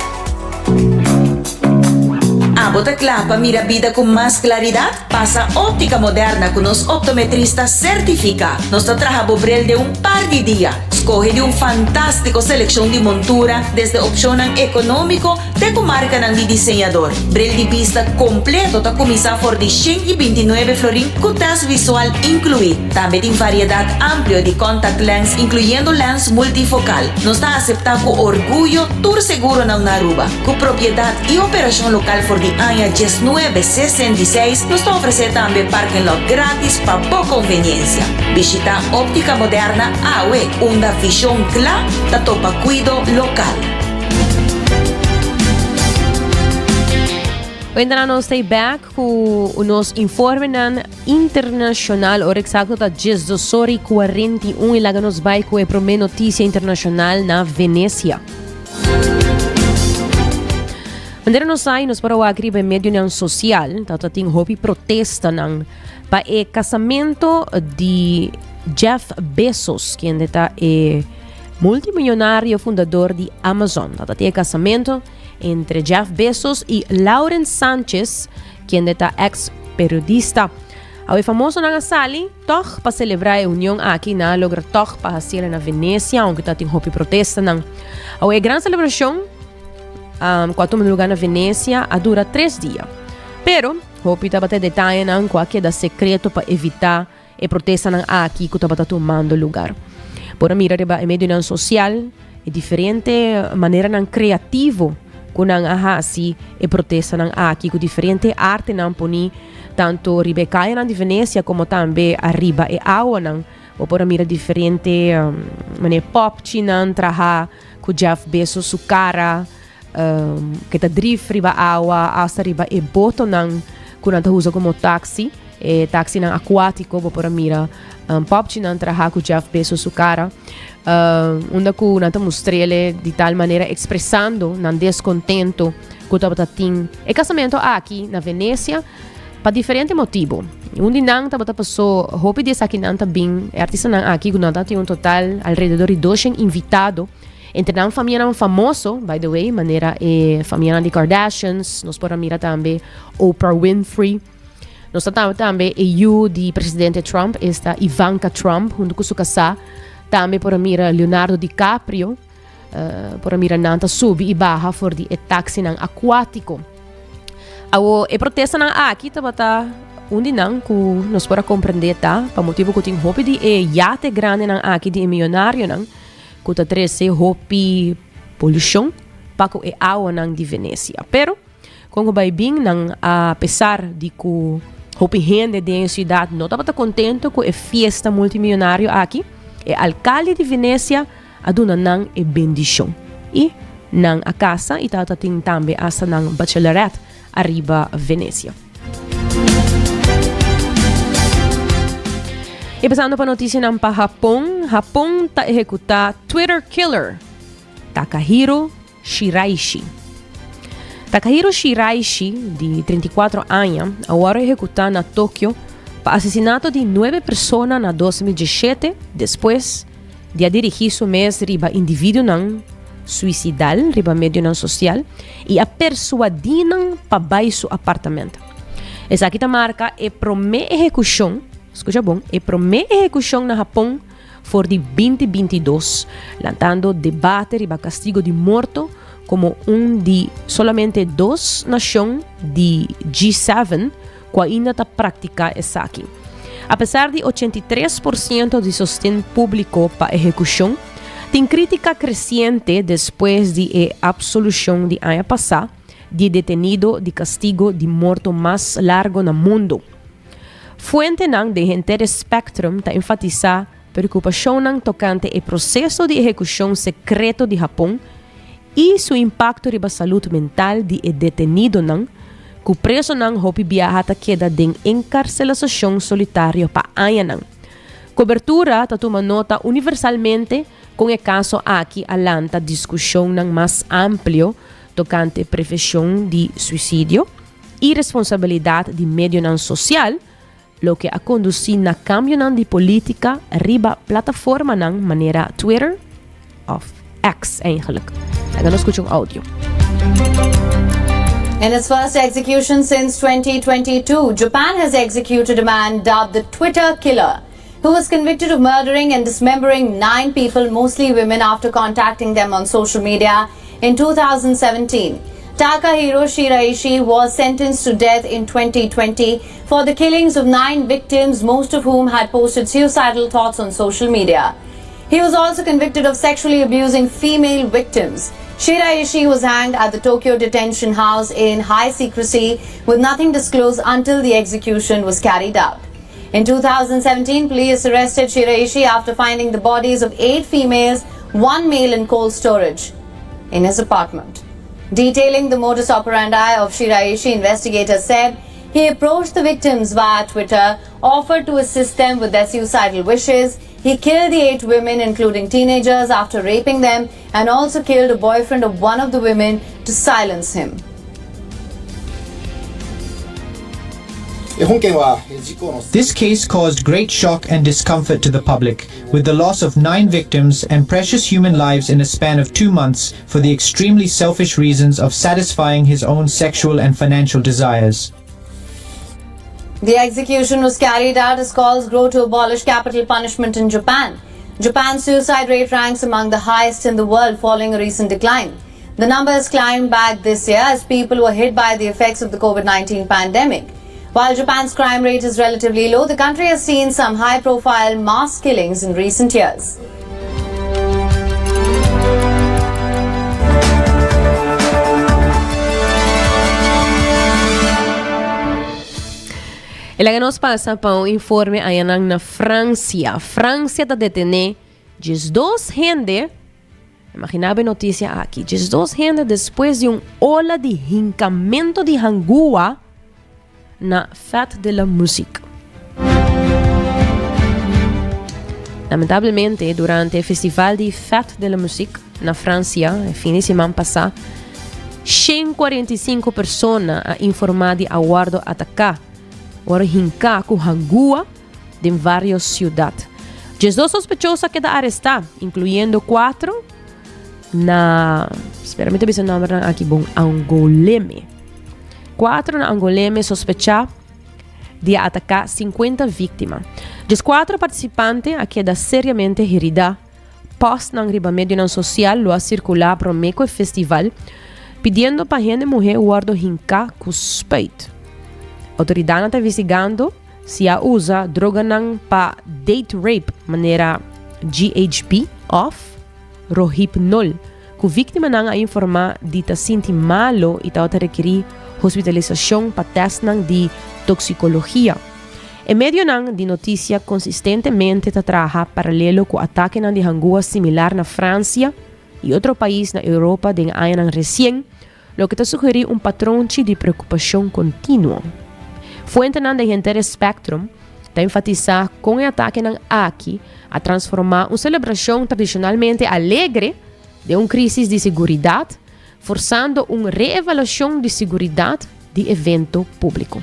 Bota clapa, mira vida con más claridad. Pasa óptica moderna con los optometristas certificados. Nos trabaja Bobrel de un par de días. Escoge de un fantástico selección de montura desde opción económico de comarca de diseñador. Brel de vista completo ta comisa por de 129 florín con test visual incluido. También en variedad amplio de contact lens incluyendo lens multifocal. Nos está aceptado con orgullo tour seguro na Aruba. Con propiedad y operación local por de año 1966 nos ofrece también parking lot gratis para boa conveniencia. Visita óptica moderna AWE, una visión clara da topa cuido local. Ainda não stay back com o nosso informe internacional, hora exacta da 18:41 e lá nos vai com a primeira notícia internacional na Venécia. Quando nós saímos para o agri em meio social, tem hobby protesta para o casamento de Jeff Bezos, que está multimilionário fundador de Amazon. Tem casamento entre Jeff Bezos e Lauren Sanchez, que está ex-periodista. É famoso na sala, toch para celebrar a união aqui na logra toch para fazer na Venécia, onde tem hobby protesta. É grande celebração. Quando no lugar na Venécia, dura 3 dias. Pero, hopi estava ter detalhe não qualquer da secreto para evitar a protesta não aqui que estava tomando lugar. Por mira em meio social, é diferente maneira não criativo que não assim a protesta não aqui com diferente arte não poni tanto ribecaia não de Venécia como também arriba e água não. Ou por mira diferente maneira pop não traha com Jeff Bezos su cara que está drift riba água, hasta riba e boto nang kunanta usa como taxi nang aquático por mira pop nang traha com Jeff Bezos su cara onde kunanta mostrele de tal maneira expressando nang descontento que tava tin e casamento aqui na Venécia para diferente motivo. Nang tava passou hopi de aqui nang bem artista nang aqui kunanta tem total alrededor de 200 invitado. Entre a família famoso, by the way, maneira família de Kardashians, nós podemos mirar também Oprah Winfrey. Nós temos também o de presidente Trump, esta Ivanka Trump, junto com sua casa. Também podemos mirar Leonardo DiCaprio, podemos mirar nanta sube e baja por de táxi nang aquático. A protesta nang aqui tá onde não que nós podemos compreender tá, para motivo que tem hobby de iate grande nang aqui de milionário nang que trece hopi poluição para o água nang de Venécia. Pero como vai bem nang apesar de que hopi gente de cidade não estava contento com a festa multimilionário aqui, o alcalde de Venécia aduna nang e bendição e nang a casa e tata tem também asa nang bachelorette arriba Venécia. E passando para a notícia para Japão está executar Twitter killer Takahiro Shiraishi. Takahiro Shiraishi, de 34 anos, agora executar na Tóquio para assassinato de 9 pessoas na 2017, depois de dirigir seu mês riba indivíduo não suicidal, riba meio não social, e a persuadir para baixo apartamento. Essa aqui marca a primeira execução. Escucha bom, a primeira execução no Japão foi de 2022, lançando debate sobre castigo de morte como de solamente 2 nações de G7 que ainda está praticando essa aqui. Apesar de 83% de sustento público para a execução, tem crítica crescente depois de a absolução de ano passado de detenido de castigo de morte mais largo no mundo. Fuente de Inter Spectrum está enfatizar preocupação tocante ao processo de execução secreto de Japão e seu impacto sobre a saúde mental de detenido ku preso ng hopi biyaha ta queda ding encarcelación solitario pa ayanan. Cobertura ta tumanota universalmente kung e caso aqui alanta discussão ng mas amplio tocante prevenção de suicídio e responsabilidade de medio ng social, lo que a conduzir na cambio ng de política riba plataforma ng manera Twitter of X eigenlijk. Gaan we escuchar audio. In its first execution since 2022, Japan has executed a man dubbed the Twitter Killer, who was convicted of murdering and dismembering 9 people, mostly women, after contacting them on social media in 2017. Takahiro Shiraishi was sentenced to death in 2020 for the killings of 9 victims, most of whom had posted suicidal thoughts on social media. He was also convicted of sexually abusing female victims. Shiraishi was hanged at the Tokyo detention house in high secrecy, with nothing disclosed until the execution was carried out. In 2017, police arrested Shiraishi after finding the bodies of 8 females, 1 male in cold storage in his apartment. Detailing the modus operandi of Shiraishi, investigators said he approached the victims via Twitter, offered to assist them with their suicidal wishes. He killed the 8 women, including teenagers, after raping them, and also killed a boyfriend of one of the women to silence him. This case caused great shock and discomfort to the public, with the loss of 9 victims and precious human lives in a span of 2 months for the extremely selfish reasons of satisfying his own sexual and financial desires. The execution was carried out as calls grow to abolish capital punishment in Japan. Japan's suicide rate ranks among the highest in the world, following a recent decline. The number has climbed back this year as people were hit by the effects of the COVID-19 pandemic. While Japan's crime rate is relatively low, the country has seen some high-profile mass killings in recent years. Ela que nos passa para um informe aí na França. França está detendo 12 gente. Imaginava a notícia aqui. 12 gente depois de ola de hincamento de hangua na Fête de la Musique. Lamentavelmente, durante o Festival de Fête de la Musique na França, no fim de semana passado, 145 pessoas informadas de aguardo atacar. Agora hinka com hangua de várias cidades. 12 sospechosos quedaram arrestados, incluindo 4 na... Espera, me dizer o nome aqui, bom, Angoleme. 4 na Angoleme sospechados de atacar 50 vítimas. Os 4 participantes quedaram seriamente heridos. Pós na medio social lo a circular para o festival, pedindo para a gente mulher guardo hinka com suspeito. Autoridade está investigando se a usa droga para date rape, maneira GHB, off, rohypnol, que a vítima não a informar de ta sentir malo e ta requerir hospitalização para teste de toxicologia. Em meio de notícia consistentemente ta trabalha paralelo com ataque de hangua similar na França e outro país na Europa de ano recém, lo que ta sugere patrão de preocupação contínua. Fuente da Gente Spectrum está enfatizar com o ataque aqui a transformar uma celebração tradicionalmente alegre de uma crise de segurança, forçando uma reavaliação de segurança de evento público.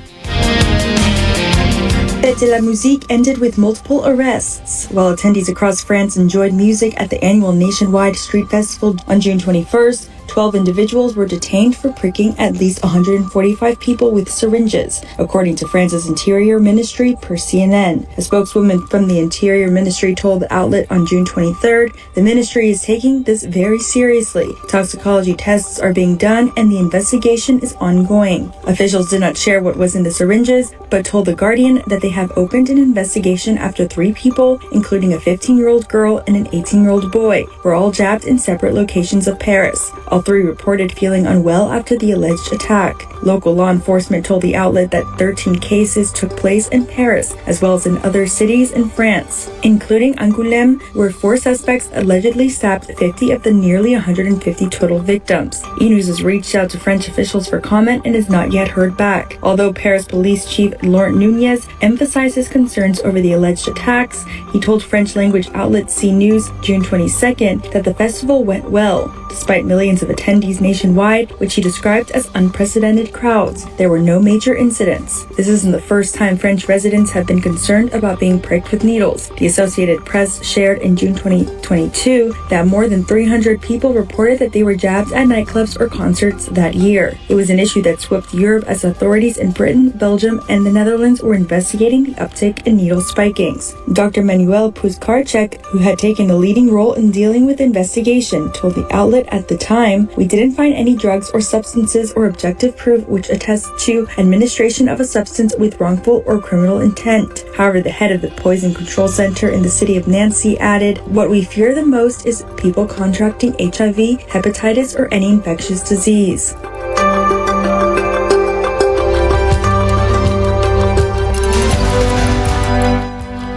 Fête de la Musique ended with multiple arrests. While attendees across France enjoyed music at the annual nationwide street festival on June 21st, 12 individuals were detained for pricking at least 145 people with syringes, according to France's Interior Ministry per CNN. A spokeswoman from the Interior Ministry told the outlet on June 23rd, the ministry is taking this very seriously. Toxicology tests are being done and the investigation is ongoing. Officials did not share what was in the syringes, but told The Guardian that they have opened an investigation after 3 people, including a 15-year-old girl and an 18-year-old boy, were all jabbed in separate locations of Paris. All three reported feeling unwell after the alleged attack. Local law enforcement told the outlet that 13 cases took place in Paris, as well as in other cities in France, including Angoulême, where 4 suspects allegedly stabbed 50 of the nearly 150 total victims. E-News has reached out to French officials for comment and has not yet heard back. Although Paris Police Chief Laurent Nunez emphasized his concerns over the alleged attacks, he told French-language outlet CNews June 22nd that the festival went well, despite millions of attendees nationwide, which he described as unprecedented crowds. There were no major incidents. This isn't the first time French residents have been concerned about being pricked with needles. The Associated Press shared in June 2022 that more than 300 people reported that they were jabbed at nightclubs or concerts that year. It was an issue that swept Europe as authorities in Britain, Belgium, and the Netherlands were investigating the uptick in needle spikings. Dr. Manuel Puzkarczyk, who had taken a leading role in dealing with the investigation, told the outlet at the time, "We didn't find any drugs or substances or objective proof which attests to administration of a substance with wrongful or criminal intent." However, the head of the Poison Control Center in the city of Nancy added, "What we fear the most is people contracting HIV, hepatitis, or any infectious disease."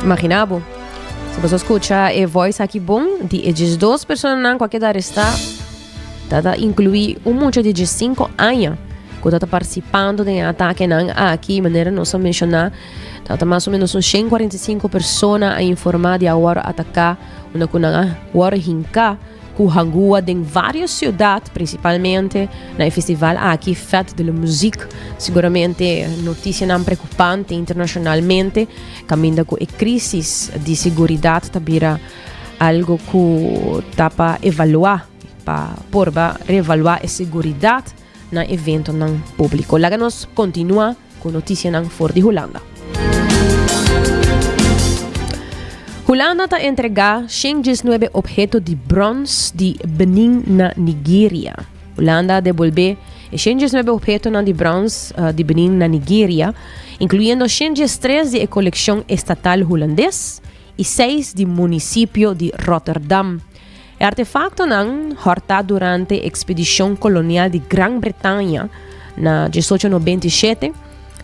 Imaginabo. Se você escuta a voz aqui bom, de esses 2 pessoas não qualquer arrestar, tá inclui monte de 5 anos que está participando de ataque aqui, maneira não só mencionar, tá mais ou menos 145 pessoas a informar de agora atacar, uma kunanga agora hinka ku hangua em várias cidades, principalmente no festival aqui Fête de la Musique, seguramente notícia não preocupante internacionalmente, caminda com a crise de segurança tabira algo que tá para evaluar, para reevaluar a segurança no evento não público. Lá nós continua com notícia não fora de Holanda. Holanda está entregar 119 objetos de bronze de Benin na Nigéria. Holanda devolve 119 objetos de bronze de Benin na Nigéria, incluyendo 103 de colección estatal holandés y 6 de municipio de Rotterdam. El artefacto han horta durante expedición colonial de Gran Bretaña na 1897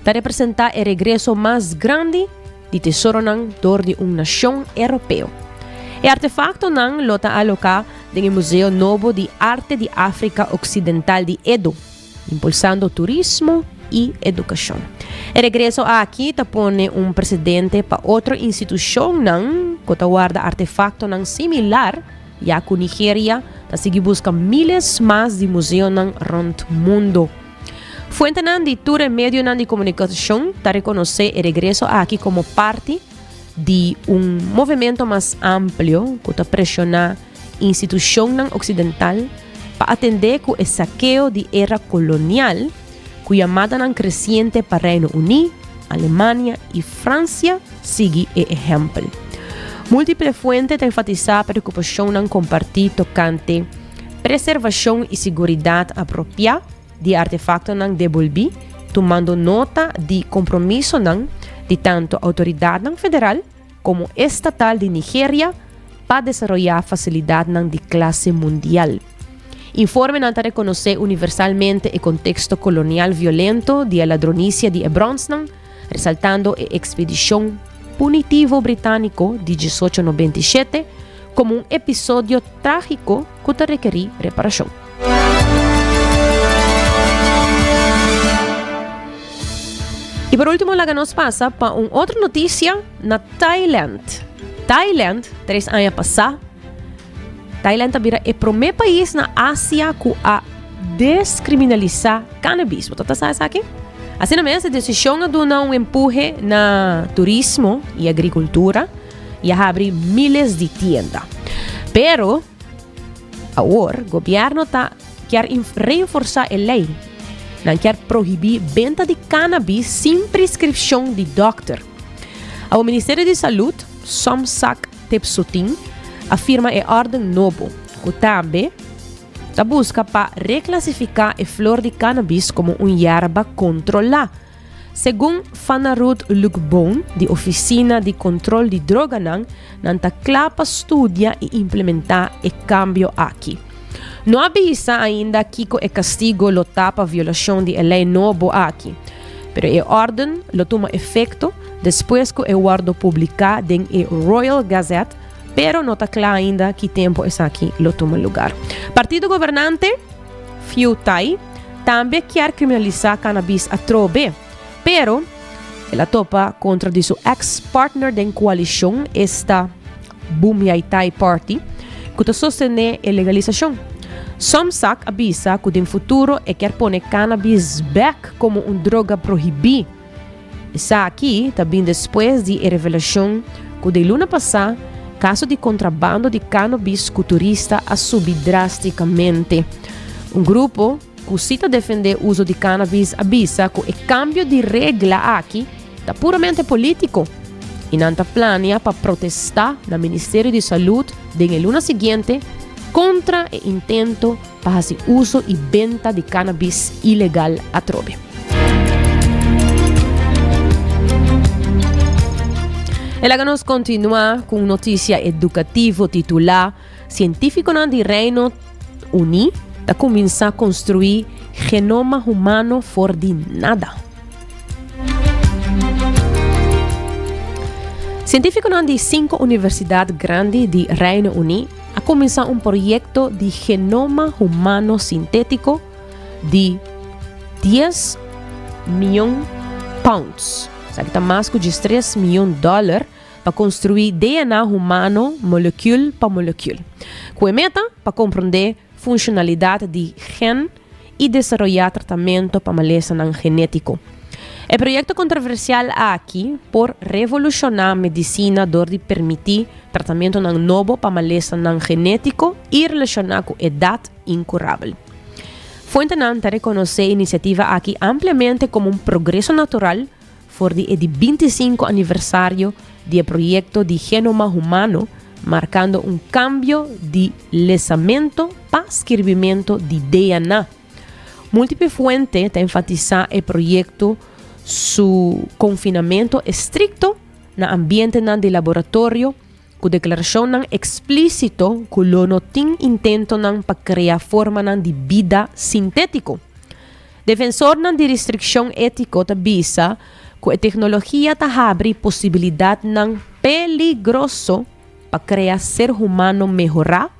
para representar el regreso más grande de tesoro de una nación europeo. El artefacto lo está alocado en el Museo Novo de Arte de África Occidental de Edo, impulsando turismo y educación. El regreso aquí te pone un precedente para otra institución que guarda artefacto similar, ya que Nigeria sigue buscando miles más de museos alrededor del mundo. Fuente de tour en medio de comunicación te reconoce el regreso aquí como parte de un movimiento más amplio que presiona institución occidental para atender con el saqueo de era colonial cuya llamada creciente para Reino Unido, Alemania y Francia sigue el ejemplo. Múltiples fuentes enfatizan preocupación compartir tocante preservación y seguridad apropiada de artefactos devolví, tomando nota de compromiso de tanto autoridad federal como estatal de Nigeria para desarrollar facilidad de clase mundial. Informe reconoce universalmente el contexto colonial violento de la ladronicia de Bronze, resaltando la expedición punitivo británico de 1897 como un episodio trágico que requería reparación. Y por último, la que nos pasa para una otra noticia na Thailand. Thailand, 3 años pasados, Thailand es el primer país na Asia que ha descriminalizado cannabis. ¿Vos sabes aquí? Así mesmo, a decisão de dar empuje na turismo y agricultura y abre miles de tiendas. Pero ahora el gobierno quiere reforzar la ley. Quiere prohibir venta de cannabis sin prescripción de doctor. El Ministerio de Salud, Somsak Tepsutin, afirma el orden novo, que también busca para reclasificar el flor de cannabis como una hierba controlada. Según Fanarut Lukbon, de Oficina de Control de Drogas, nanta clapa estudia y implementa el cambio aquí. Não avisa ainda Kiko e castigo lo tapa violação de lei novo aqui, pero a ordem lo toma efeito depois que o guardo publicar em Royal Gazette, pero não está claro ainda que tempo é aqui lo toma lugar. Partido governante, Fiutai, também quer criminalizar cannabis a trobe, pero ela topa contra de seu ex-partner da coalição, esta Bumyaitai Party, que está sostendo a legalização. Somsak avisa que no futuro quer pôr cannabis back como droga proibida. Essa aqui também depois de a revelação que de luna passada, caso de contrabando de cannabis turista a subir drasticamente. Grupo que cita defender o uso de cannabis avisa que o cambio de regra aqui é puramente político e não planeia para protestar no Ministério de Saúde na luna seguinte contra o intento para fazer uso e venda de cannabis ilegal a trobe. Ela nos continua com notícia educativa titular Científico do Reino Unido a começar a construir genoma humano for de nada. Científicos de 5 universidades grandes do Reino Unido a começar projeto de genoma humano sintético de 10 milhões de pounds, que está mais de $3 milhões para construir DNA humano molécula por molécula. Com a meta para compreender funcionalidade de gen e desenvolver tratamento para maleza genético. O projeto controversial aqui por revolucionar a medicina de permitir tratamento novo para maleza genético e relacionar com idade incurável. Fonte Nanta reconhece a iniciativa aqui ampliamente como progresso natural por o 25 aniversário do projeto de genoma humano, marcando cambio de lançamento para escrevimento de DNA. Múltiples fuentes enfatizam o projeto su confinamento estricto no ambiente de laboratório, com declaração explícito que não tem intento para criar forma de vida sintético. Defensor de restrição ética avisa que a tecnologia abre possibilidade peligroso para criar ser humano melhorar,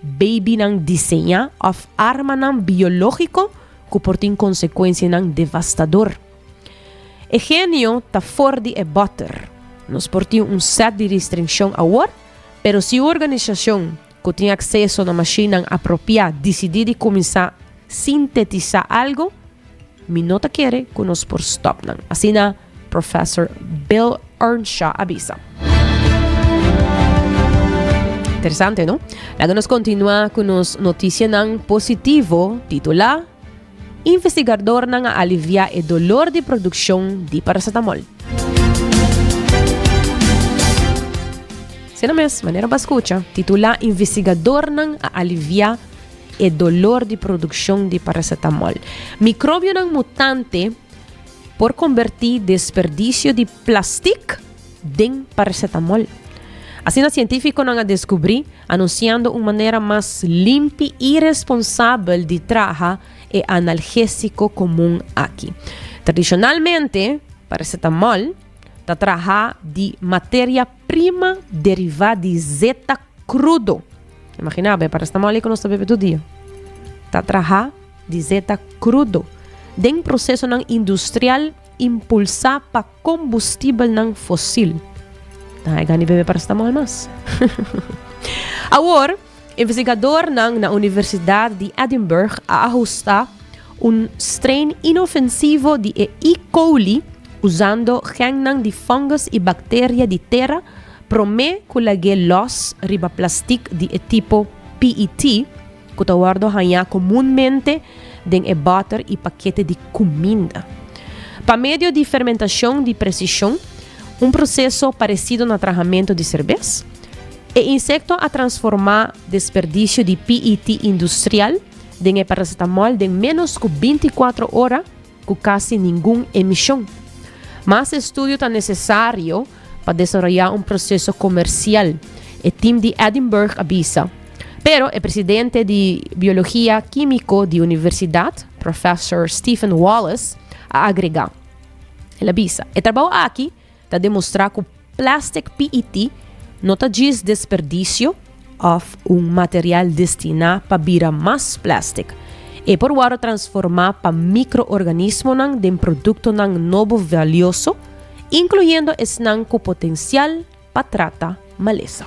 baby desenhar ou arma biológico que por tem consequência devastador. O gênio está fora de butter. Nós portamos set de restrição agora, pero se a organização que tem acesso à máquina apropriada decidir começar a sintetizar algo, me nota quer que nós por stop. Assim, Professor Bill Earnshaw avisa. Interessante, não? Agora nós continuamos com as notícias positivo titular Investigador aliviar o dolor de produção de paracetamol. Sina mes, maneira para escutar, titular Investigador aliviar o dolor de produção de paracetamol. Micróbio mutante por convertir desperdício de plástico em paracetamol. Assim, os científicos a descobrir, anunciando uma maneira mais limpa e responsável de trabalhar o analgésico comum aqui. Tradicionalmente, paracetamol está trabalhado de matéria-prima derivada de zeta crudo. Imagina, paracetamol que nós bebemos todo dia. Está trabalhado de zeta crudo. De processo industrial impulsado para combustível fóssil. Tá, gani bebe paracetamol mas. Agora, investigador na Universidade de Edinburgh a ajustar strain inofensivo de E. coli usando gen de fungus e bactéria de terra promete que los ribaplastic de tipo PET que está guardado comumente em butter e paquete de comida. Para meio de fermentação de precisão, processo parecido no tratamento de cerveja, o insecto a transformar desperdício de PET industrial em paracetamol em menos de 24 horas com quase nenhuma emissão. Mas estudo é necessário para desenvolver processo comercial. O time de Edinburgh avisa, Pero el presidente de Biología Químico de Universidad, Professor Stephen Wallace, a agregar. Ele avisa, o trabalho aqui está demonstrar que o plástico PET não está desperdício ou material destinado para virar mais plástico. E por agora transformar para micro-organismos de produto novo valioso, incluindo esse com potencial para tratar maleza.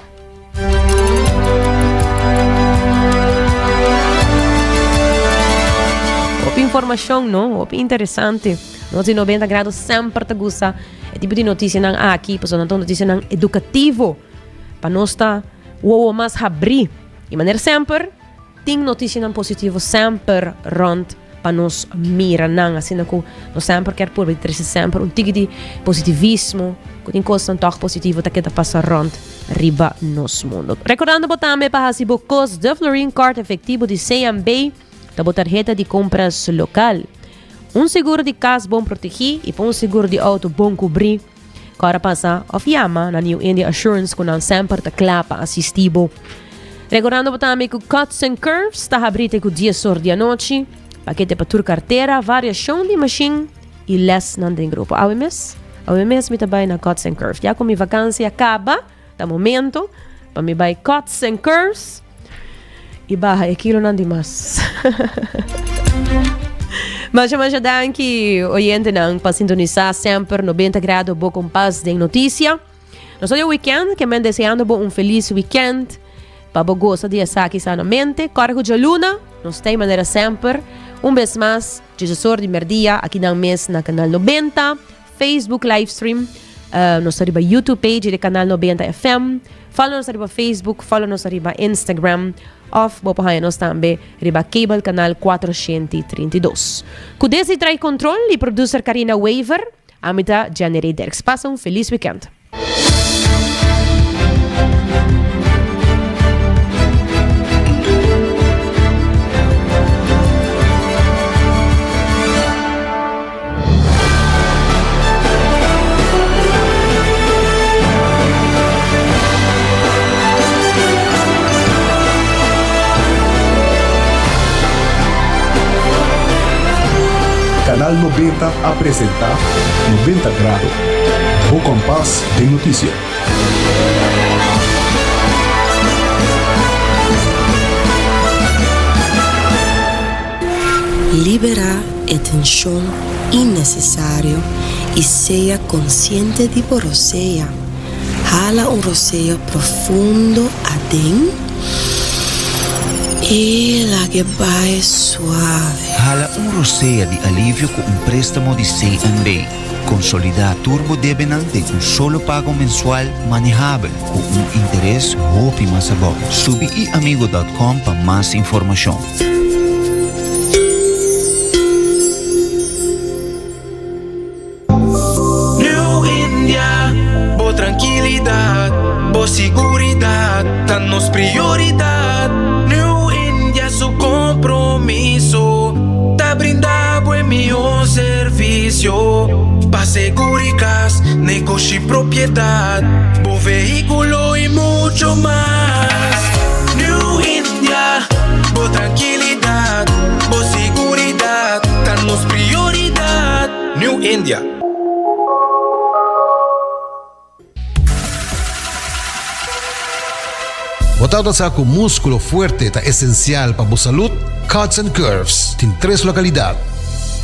Opa informação, não? Opa interessante. Nós em 90 graus sempre te gusta. É tipo de notícia não aqui, pois não notícia não educativo. Para nós estar o mais abrir. De maneira sempre, tem notícia não positivo sempre rond para nós mirar não. Assim que nós sempre quer por sempre tique de positivismo, que tem coisa tão positivo que está passando rond riba nos mundo. Recordando também para se o custo de Florin Card efetivo de CMB, da tarjeta de compras local. Seguro de casa bom proteger e seguro de auto bom cobrir. Agora passa a fiama na New India Assurance com sempre te clapa assistivo. Recordando também que o Cuts and Curves está aberto com dia sorte à noite. Paquete para tua carteira, variação de machine e less não tem grupo. Ao mês me trabalho na Cuts and Curves. Já com minha vacância acaba, tá momento, para me vai Cuts and Curves e barra aquilo não de mais. Mas já dá que oyente não para sintonizar sempre 90 graus boa compás de notícia. Nós hoje é o weekend, que me desejando feliz weekend. Para gostar de estar aqui sanamente. Corre de luna, nós tem maneira sempre. Vez mais, Jesus de merdia aqui na mês na canal 90, Facebook livestream, nós arriba YouTube page do canal 90 FM. Follow nos arriba Facebook, follow nos arriba Instagram. Of Bopahay nós também riba cable canal 432. Com desse trai control e producer Karina Waver, a mita January Derks. Passa feliz weekend. Canal 90 apresenta 90 graus. O compás de notícia. Libera a tensão innecessária e seja consciente de roceia. Jala roceio profundo adentro. E la que vai suave. Hala roceia de alívio com préstamo de CMB. Consolidar turbo debenante com solo pago mensual manejável com interesse roupa mais bom. Subiamigo.com para mais informação. New India, boa tranquilidade, boa seguridade, tá nos prioridade. New India, su compromiso, tá brindado en mi servicio. Pa seguridad, negocio y propiedad, bo vehículo y mucho más. New India, bo tranquilidad, bo seguridad, tan nos prioridad. New India. Botado sa com músculo fuerte ta essencial para a saúde, Cuts and Curves tem 3 localidades.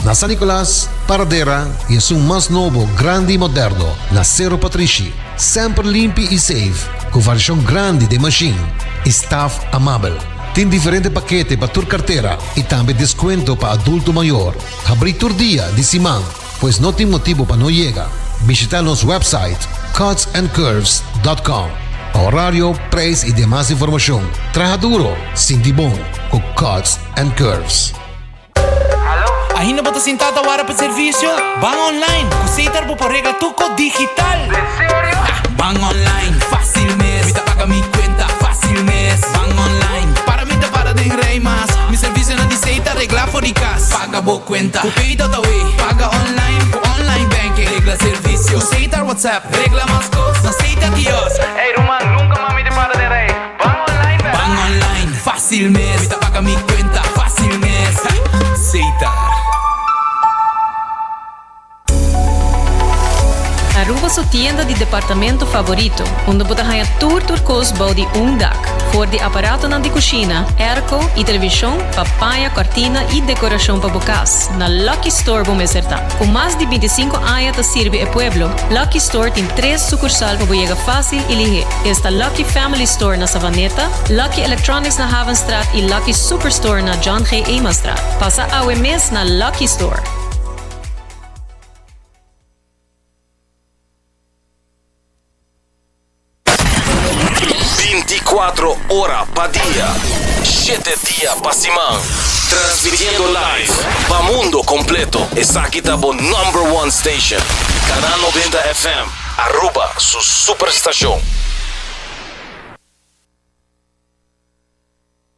Na San Nicolás, Paradera e é um mais novo, grande e moderno, na Cerro Patrici. Sempre limpo e safe, com variação grande de machine. Staff amável. Tem diferentes paquetes para tua carteira e também desconto para adulto maior. Abrir todo dia de semana, pois não tem motivo para não chegar. Visitar nosso website cutsandcurves.com. Horário, preço e demais informação. Traja duro, sinti bom, com Cuts and Curves. Ainda bota sentada para o serviço? Van online, aceitar por regla tuco digital. ¿En serio? Van online, fácil mes. Me paga mi cuenta, fácil mes. Van online, para mí te para de rey más. Mi servicio no dice regla for the cash. Paga bo cuenta, pay out away. Paga online banking. Regla servicio, aceitar WhatsApp. Regla más cosas, aceita Dios. Hey Roman, nunca mami te para de rey. Van online, fácil mes. Ahorita paga mi cuenta, fácil mes. Seitar. Aruba su tienda de departamento favorito, onde você ganha turcos body dak, for de aparato na de cozinha, airco e televisão, papaya, cortina e decoração para bocas. Na Lucky Store vamos acertar. Com mais de 25 anos de servir o pueblo, Lucky Store tem 3 sucursal para você fácil e ligeiro. Está Lucky Family Store na Savaneta, Lucky Electronics na Havenstraat e Lucky Superstore na John G. Emastraat. Passa ao mês na Lucky Store. 24 horas pa' día, 7 días pa' semana. Transmitiendo live pa' mundo completo. Esa aquí está por #1 station. Canal 90 FM. Aruba, su superestación.